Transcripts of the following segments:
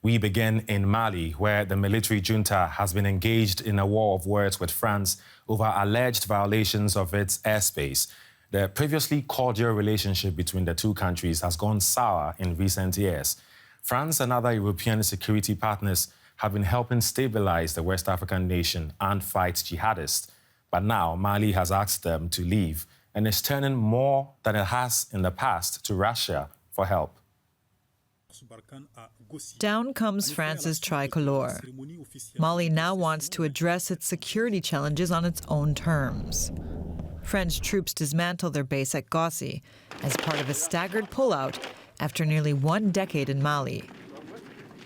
We begin in Mali, where the military junta has been engaged in a war of words with France over alleged violations of its airspace. The previously cordial relationship between the two countries has gone sour in recent years. France and other European security partners have been helping stabilize the West African nation and fight jihadists. But now Mali has asked them to leave and is turning more than it has in the past to Russia for help. Down comes France's tricolor. Mali now wants to address its security challenges on its own terms. French troops dismantle their base at Gossi as part of a staggered pullout after nearly 1 decade in Mali.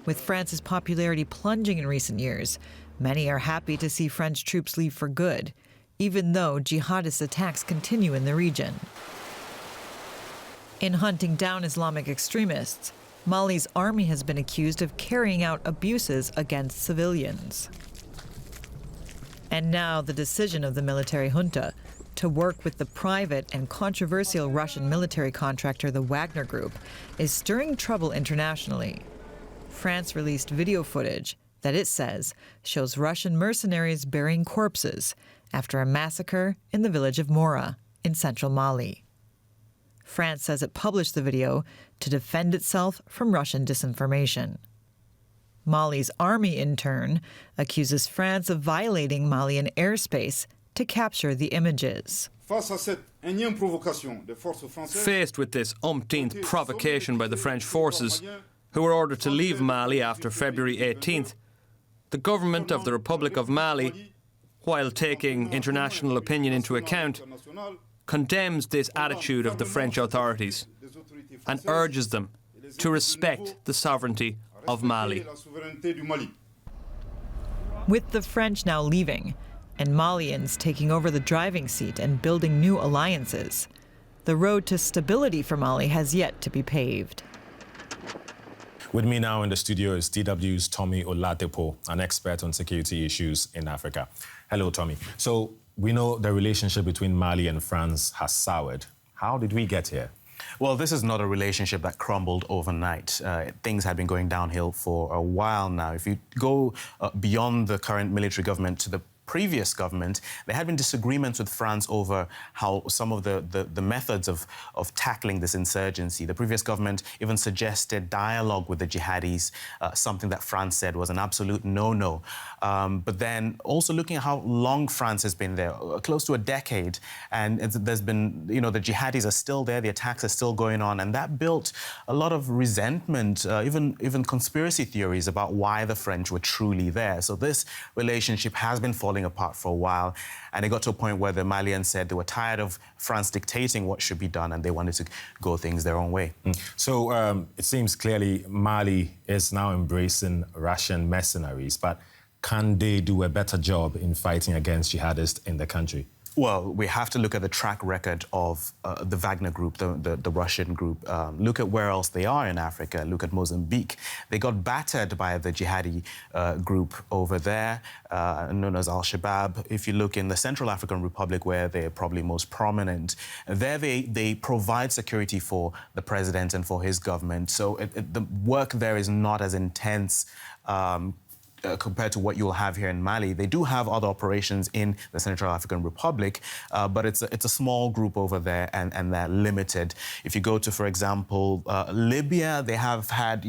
With France's popularity plunging in recent years, many are happy to see French troops leave for good, even though jihadist attacks continue in the region. In hunting down Islamic extremists, Mali's army has been accused of carrying out abuses against civilians. And now the decision of the military junta to work with the private and controversial Russian military contractor, the Wagner Group, is stirring trouble internationally. France released video footage that it says shows Russian mercenaries burying corpses after a massacre in the village of Moura in central Mali. France says it published the video to defend itself from Russian disinformation. Mali's army, in turn, accuses France of violating Malian airspace to capture the images. Faced with this umpteenth provocation by the French forces, who were ordered to leave Mali after February 18th, the government of the Republic of Mali, while taking international opinion into account, condemns this attitude of the French authorities and urges them to respect the sovereignty of Mali. With the French now leaving and Malians taking over the driving seat and building new alliances, the road to stability for Mali has yet to be paved. With me now in the studio is DW's Tommy Oladepo, an expert on security issues in Africa. Hello, Tommy. So we know the relationship between Mali and France has soured. How did we get here? Well, this is not a relationship that crumbled overnight. Things had been going downhill for a while now. If you go beyond the current military government to the previous government, there had been disagreements with France over how some of the methods of tackling this insurgency. The previous government even suggested dialogue with the jihadis, something that France said was an absolute no-no. But then also looking at how long France has been there, close to a decade, and there's been, the jihadis are still there, the attacks are still going on, and that built a lot of resentment, even conspiracy theories about why the French were truly there. So this relationship has been falling apart for a while, and it got to a point where the Malians said they were tired of France dictating what should be done and they wanted to go things their own way. So it seems clearly Mali is now embracing Russian mercenaries, but can they do a better job in fighting against jihadists in the country? Well, we have to look at the track record of the Wagner Group, the Russian group. Look at where else they are in Africa. Look at Mozambique. They got battered by the jihadi group over there, known as Al-Shabaab. If you look in the Central African Republic, where they're probably most prominent, there they provide security for the president and for his government. So the work there is not as intense compared to what you'll have here in Mali. They do have other operations in the Central African Republic, but it's a small group over there, and they're limited. If you go to, for example, Libya, they have had,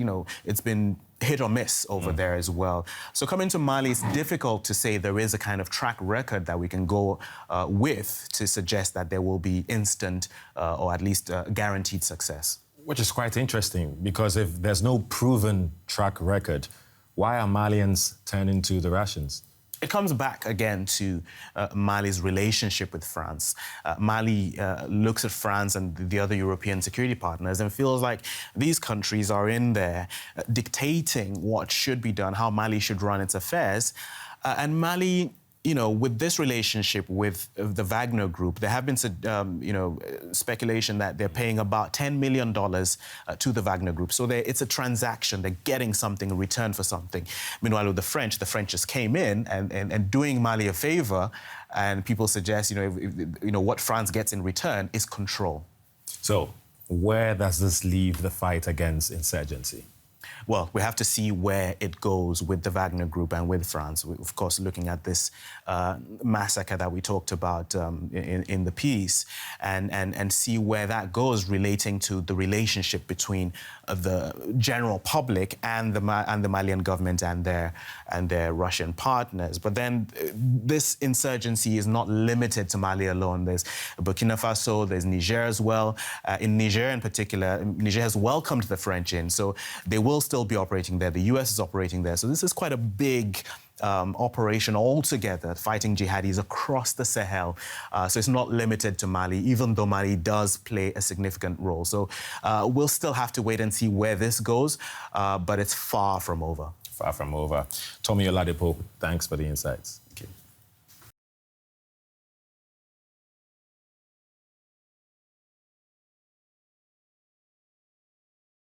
it's been hit or miss over there as well. So coming to Mali, it's difficult to say there is a kind of track record that we can go with to suggest that there will be instant or at least guaranteed success. Which is quite interesting, because if there's no proven track record, why are Malians turning to the Russians? It comes back again to Mali's relationship with France. Mali looks at France and the other European security partners and feels like these countries are in there dictating what should be done, how Mali should run its affairs. And Mali, with this relationship with the Wagner Group, there have been, speculation that they're paying about $10 million to the Wagner Group. So it's a transaction. They're getting something in return for something. Meanwhile, with the French just came in and doing Mali a favor, and people suggest, what France gets in return is control. So where does this leave the fight against insurgency? Well, we have to see where it goes with the Wagner Group and with France. We, of course, looking at this massacre that we talked about in the piece, and see where that goes relating to the relationship between the general public and the Malian government and their Russian partners. But then this insurgency is not limited to Mali alone. There's Burkina Faso, there's Niger as well. In Niger in particular, Niger has welcomed the French in, so they will still be operating there. The US is operating there. So this is quite a big operation altogether, fighting jihadis across the Sahel. So it's not limited to Mali, even though Mali does play a significant role. So we'll still have to wait and see where this goes, but it's far from over. Far from over. Tommy Oladipo, thanks for the insights.